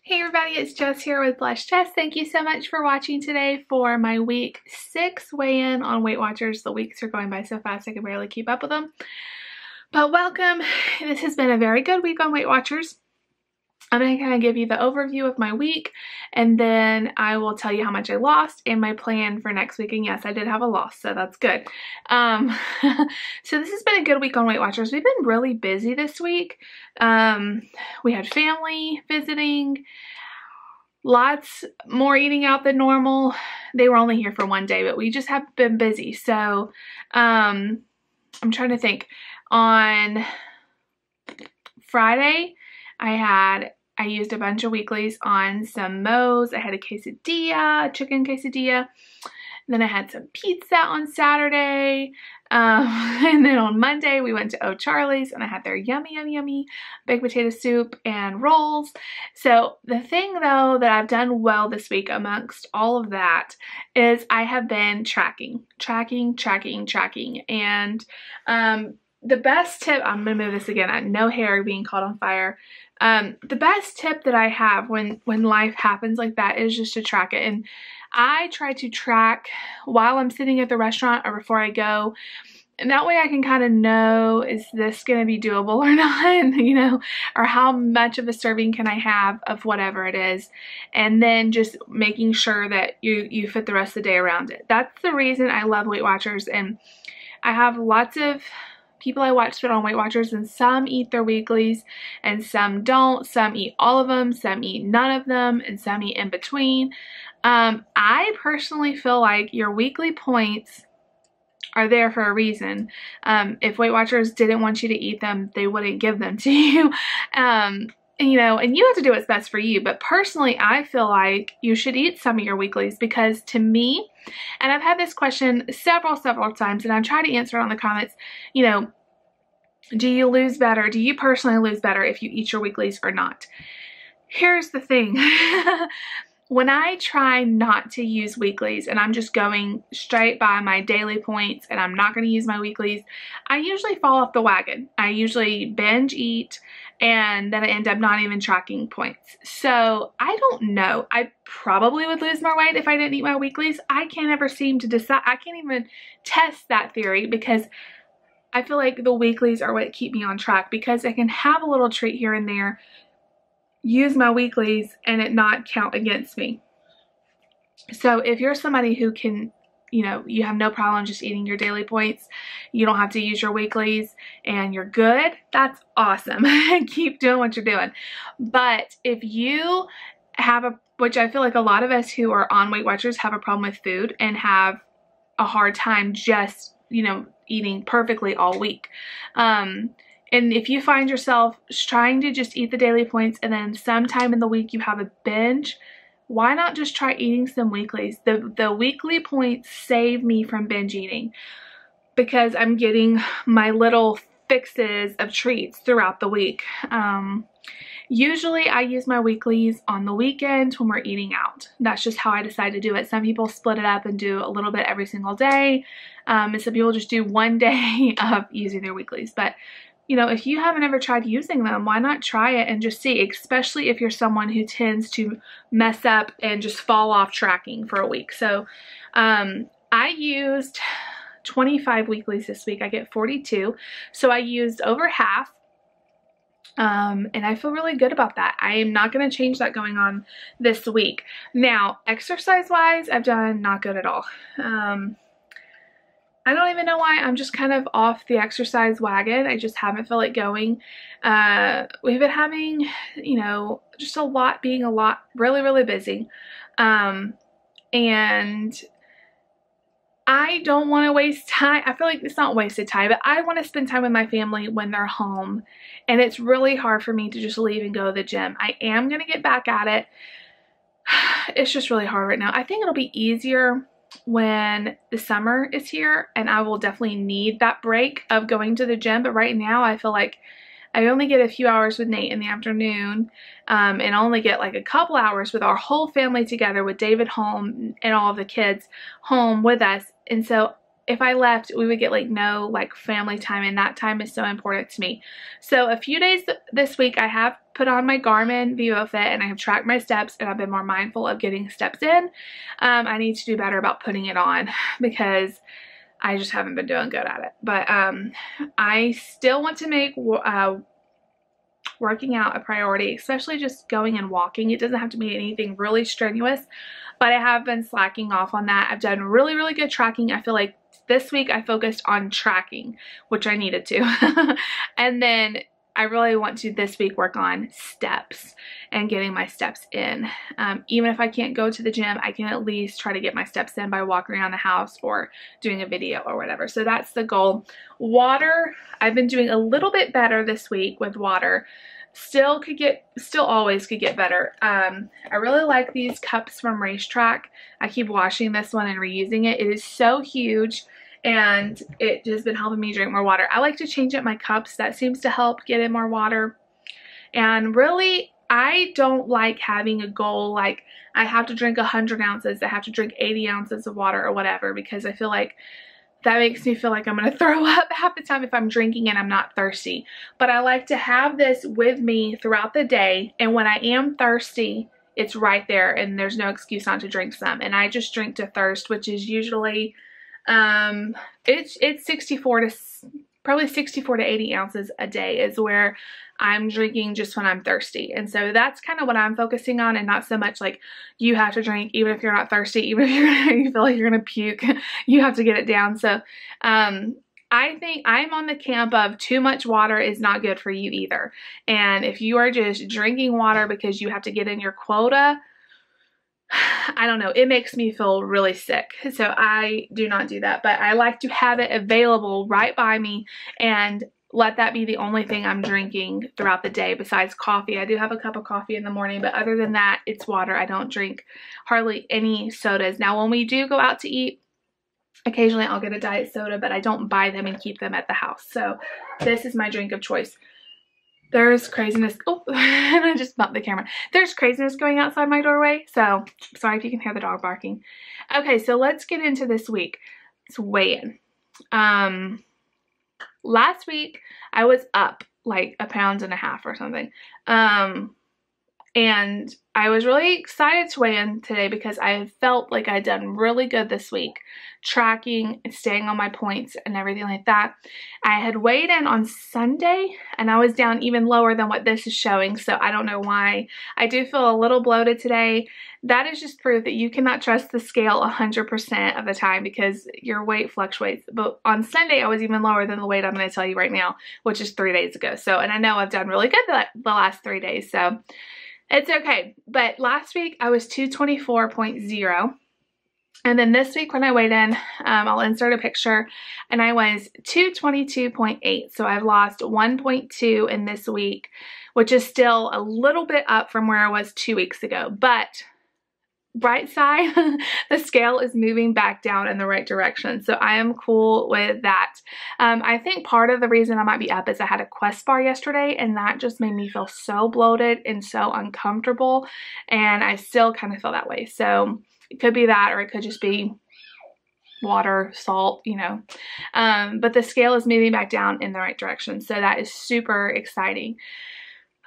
Hey everybody, it's Jess here with Blessed Jess. Thank you so much for watching today for my week 6 weigh-in on Weight Watchers. The weeks are going by so fast I can barely keep up with them. But welcome. This has been a very good week on Weight Watchers. I'm going to kind of give you the overview of my week, and then I will tell you how much I lost and my plan for next week. And yes, I did have a loss, so that's good. So this has been a good week on Weight Watchers. We've been really busy this week. We had family visiting, lots more eating out than normal. They were only here for one day, but we just have been busy. So I'm trying to think. On Friday, I used a bunch of weeklies on some Moe's. I had a quesadilla, a chicken quesadilla. Then I had some pizza on Saturday. And then on Monday, we went to O'Charlie's and I had their yummy baked potato soup and rolls. So the thing though that I've done well this week amongst all of that is I have been tracking. And the best tip, I'm going to move this again, no hair being caught on fire. The best tip that I have when life happens like that is just to track it. And I try to track while I'm sitting at the restaurant or before I go. And that way I can kind of know, is this going to be doable or not, you know, or how much of a serving can I have of whatever it is. And then just making sure that you fit the rest of the day around it. That's the reason I love Weight Watchers. And I have lots of people I watch fit on Weight Watchers, and some eat their weeklies and some don't. Some eat all of them, some eat none of them, and some eat in between. I personally feel like your weekly points are there for a reason. If Weight Watchers didn't want you to eat them, they wouldn't give them to you. You know, and you have to do what's best for you. But personally, I feel like you should eat some of your weeklies, because to me, and I've had this question several times, and I've tried to answer it on the comments, you know, do you lose better? Do you personally lose better if you eat your weeklies or not? Here's the thing. When I try not to use weeklies and I'm just going straight by my daily points and I'm not going to use my weeklies, I usually fall off the wagon. I usually binge eat and then I end up not even tracking points. So I don't know. I probably would lose more weight if I didn't eat my weeklies. I can't ever seem to decide. I can't even test that theory, because I feel like the weeklies are what keep me on track, because I can have a little treat here and there, use my weeklies, and it not count against me. So if you're somebody who can, you know, you have no problem just eating your daily points, you don't have to use your weeklies, and you're good, that's awesome. Keep doing what you're doing. But if you have which I feel like a lot of us who are on Weight Watchers have a problem with food and have a hard time just, you know, eating perfectly all week. And if you find yourself trying to just eat the daily points and then sometime in the week you have a binge, why not just try eating some weeklies? The weekly points save me from binge eating, because I'm getting my little fixes of treats throughout the week. Usually I use my weeklies on the weekends when we're eating out. That's just how I decide to do it. Some people split it up and do a little bit every single day. And some people just do one day of using their weeklies. But you know, if you haven't ever tried using them, why not try it and just see, especially if you're someone who tends to mess up and just fall off tracking for a week. So I used 25 weeklies this week. I get 42. So I used over half. And I feel really good about that. I am not going to change that going on this week. Now, exercise-wise, I've done not good at all. I don't even know why. I'm just kind of off the exercise wagon. I just haven't felt like going. We've been having, you know, just really busy. And I don't want to waste time. I feel like it's not wasted time, but I want to spend time with my family when they're home. And it's really hard for me to just leave and go to the gym. I am going to get back at it. It's just really hard right now. I think it'll be easier when the summer is here, and I will definitely need that break of going to the gym. But right now I feel like I only get a few hours with Nate in the afternoon, and only get like a couple hours with our whole family together, with David home and all of the kids home with us. And so if I left, we would get like no like family time, and that time is so important to me. So a few days this week I have put on my Garmin VivoFit and I have tracked my steps, and I've been more mindful of getting steps in. I need to do better about putting it on because I just haven't been doing good at it. But I still want to make working out a priority, especially just going and walking. It doesn't have to be anything really strenuous, but I have been slacking off on that. I've done really, really good tracking. I feel like this week I focused on tracking, which I needed to. And then I really want to this week work on steps and getting my steps in. Even if I can't go to the gym, I can at least try to get my steps in by walking around the house or doing a video or whatever. So that's the goal. Water, I've been doing a little bit better this week with water. Still always could get better. I really like these cups from Racetrack. I keep washing this one and reusing it. It is so huge, and it has been helping me drink more water. I like to change up my cups. That seems to help get in more water. And really, I don't like having a goal like I have to drink 100 ounces, I have to drink 80 ounces of water or whatever, because I feel like that makes me feel like I'm going to throw up half the time if I'm drinking and I'm not thirsty. But I like to have this with me throughout the day, and when I am thirsty, it's right there and there's no excuse not to drink some. And I just drink to thirst, which is usually it's 64 to probably 64 to 80 ounces a day is where I'm drinking just when I'm thirsty. And so that's kind of what I'm focusing on, and not so much like you have to drink even if you're not thirsty, even if you feel like you're gonna puke, you have to get it down. So I think I'm on the camp of too much water is not good for you either. And if you are just drinking water because you have to get in your quota, I don't know, it makes me feel really sick. So I do not do that, but I like to have it available right by me and let that be the only thing I'm drinking throughout the day besides coffee. I do have a cup of coffee in the morning, but other than that, it's water. I don't drink hardly any sodas. Now, when we do go out to eat, occasionally I'll get a diet soda, but I don't buy them and keep them at the house. So this is my drink of choice. There's craziness. Oh, and I just bumped the camera. There's craziness going outside my doorway. So sorry if you can hear the dog barking. Okay, so let's get into this week. It's weigh-in. Last week I was up like 1.5 pounds or something. And I was really excited to weigh in today because I felt like I'd done really good this week, tracking and staying on my points and everything like that. I had weighed in on Sunday and I was down even lower than what this is showing, so I don't know why. I do feel a little bloated today. That is just proof that you cannot trust the scale 100% of the time because your weight fluctuates. But on Sunday, I was even lower than the weight I'm going to tell you right now, which is 3 days ago. So, and I know I've done really good the last 3 days, so it's okay. But last week I was 224.0. And then this week when I weighed in, I'll insert a picture, and I was 222.8. So I've lost 1.2 in this week, which is still a little bit up from where I was 2 weeks ago. But bright side, the scale is moving back down in the right direction. So I am cool with that. I think part of the reason I might be up is I had a Quest bar yesterday, and that just made me feel so bloated and so uncomfortable. And I still kind of feel that way. So it could be that, or it could just be water, salt, you know. But the scale is moving back down in the right direction. So that is super exciting.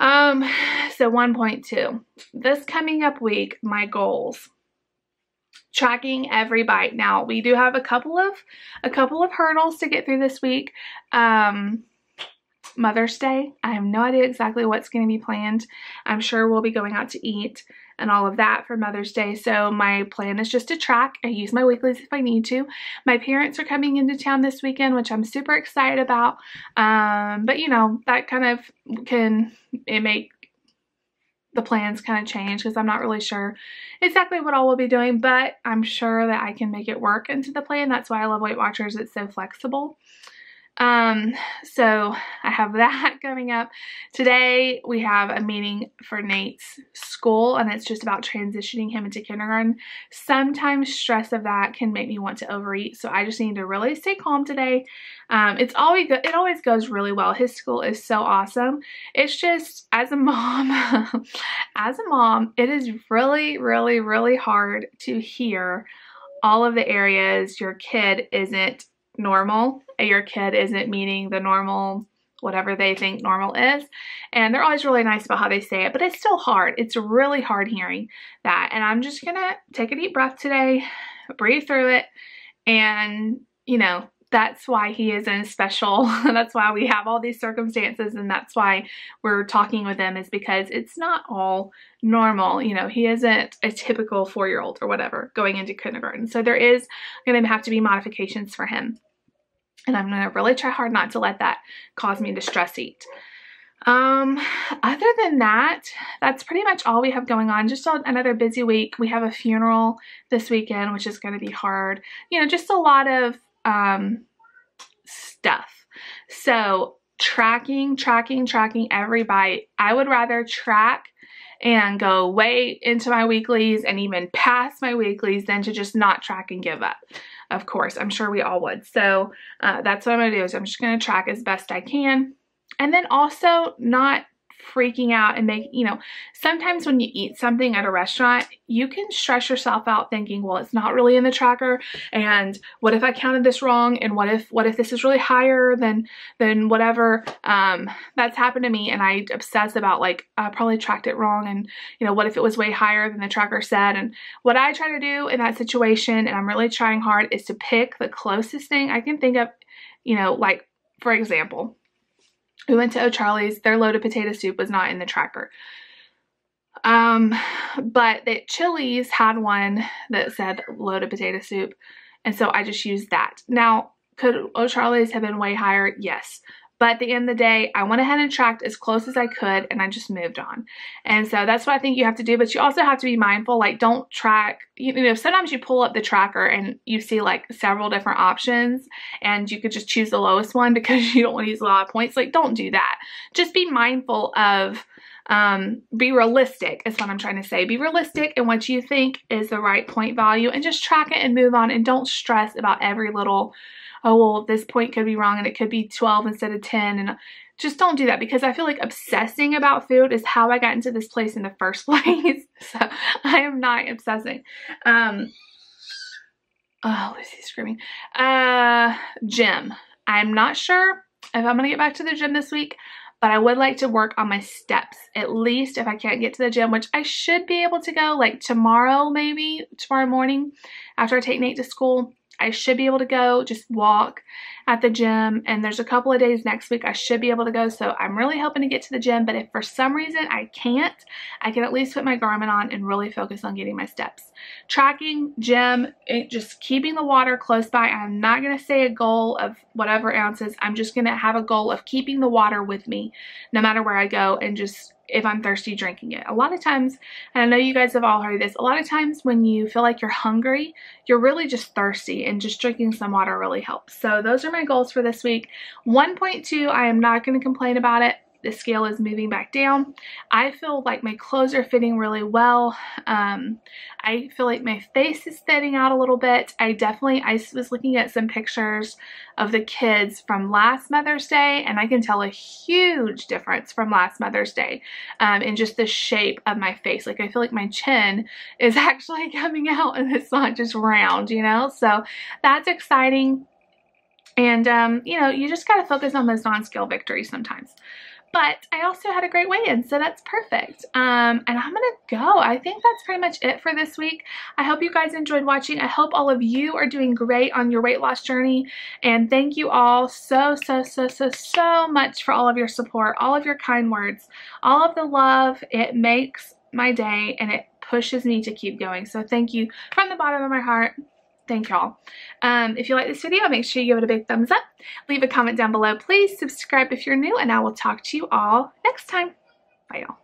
So 1.2. This coming up week, my goals. Tracking every bite. Now, we do have a couple of hurdles to get through this week. Mother's Day. I have no idea exactly what's going to be planned. I'm sure we'll be going out to eat and all of that for Mother's Day. So my plan is just to track. I use my weeklies if I need to. My parents are coming into town this weekend, which I'm super excited about. But you know, that kind of make the plans kind of change because I'm not really sure exactly what all we'll be doing, but I'm sure that I can make it work into the plan. That's why I love Weight Watchers. It's so flexible. So I have that coming up. Today we have a meeting for Nate's school, and it's just about transitioning him into kindergarten. Sometimes stress of that can make me want to overeat, so I just need to really stay calm today. It always goes really well. His school is so awesome. It's just, as a mom, it is really, really, really hard to hear all of the areas your kid isn't normal. Your kid isn't meeting the normal, whatever they think normal is. And they're always really nice about how they say it, but it's still hard. It's really hard hearing that. And I'm just gonna take a deep breath today, breathe through it, and you know, that's why he isn't special. That's why we have all these circumstances, and that's why we're talking with him, is because it's not all normal. You know, he isn't a typical 4-year-old or whatever going into kindergarten. So there is going to have to be modifications for him. And I'm going to really try hard not to let that cause me to stress eat. Other than that, that's pretty much all we have going on. Just another busy week. We have a funeral this weekend, which is going to be hard. You know, just a lot of stuff. So tracking every bite. I would rather track and go way into my weeklies and even past my weeklies than to just not track and give up. Of course, I'm sure we all would. So that's what I'm going to do, is I'm just going to track as best I can. And then also not freaking out and make, you know, sometimes when you eat something at a restaurant, you can stress yourself out thinking, well, it's not really in the tracker, and what if I counted this wrong, and what if this is really higher than whatever. That's happened to me, and I obsess about, like, I probably tracked it wrong, and you know, what if it was way higher than the tracker said. And what I try to do in that situation, and I'm really trying hard, is to pick the closest thing I can think of. You know, like, for example, we went to O'Charlie's. Their loaded potato soup was not in the tracker. But the Chili's had one that said loaded potato soup. And so I just used that. Now, could O'Charlie's have been way higher? Yes. But at the end of the day, I went ahead and tracked as close as I could, and I just moved on. And so that's what I think you have to do. But you also have to be mindful, like, don't track, you know, sometimes you pull up the tracker and you see like several different options, and you could just choose the lowest one because you don't want to use a lot of points. Like, don't do that. Just be mindful of, be realistic is what I'm trying to say. Be realistic in what you think is the right point value, and just track it and move on, and don't stress about every little, oh, well, this point could be wrong and it could be 12 instead of 10. And just don't do that, because I feel like obsessing about food is how I got into this place in the first place. So I am not obsessing. Oh, Lucy's screaming. Gym. I'm not sure if I'm going to get back to the gym this week, but I would like to work on my steps, at least if I can't get to the gym, which I should be able to go like tomorrow, maybe tomorrow morning after I take Nate to school. I should be able to go just walk at the gym, and there's a couple of days next week I should be able to go. So I'm really hoping to get to the gym, but if for some reason I can't, I can at least put my Garmin on and really focus on getting my steps. Tracking, gym, just keeping the water close by. I'm not going to say a goal of whatever ounces. I'm just going to have a goal of keeping the water with me no matter where I go, and just, if I'm thirsty, drinking it. A lot of times, and I know you guys have all heard this, a lot of times when you feel like you're hungry, you're really just thirsty, and just drinking some water really helps. So those are my goals for this week. 1.2, I am not going to complain about it. The scale is moving back down. I feel like my clothes are fitting really well. I feel like my face is thinning out a little bit. I was looking at some pictures of the kids from last Mother's Day, and I can tell a huge difference from last Mother's Day in just the shape of my face. Like, I feel like my chin is actually coming out and it's not just round, you know? So that's exciting. And, you know, you just got to focus on those non-scale victories sometimes. But I also had a great weigh-in, so that's perfect. And I'm gonna go. I think that's pretty much it for this week. I hope you guys enjoyed watching. I hope all of you are doing great on your weight loss journey. And thank you all so much for all of your support, all of your kind words, all of the love. It makes my day, and it pushes me to keep going. So thank you from the bottom of my heart. Thank y'all. If you like this video, make sure you give it a big thumbs up. Leave a comment down below. Please subscribe if you're new, and I will talk to you all next time. Bye, y'all.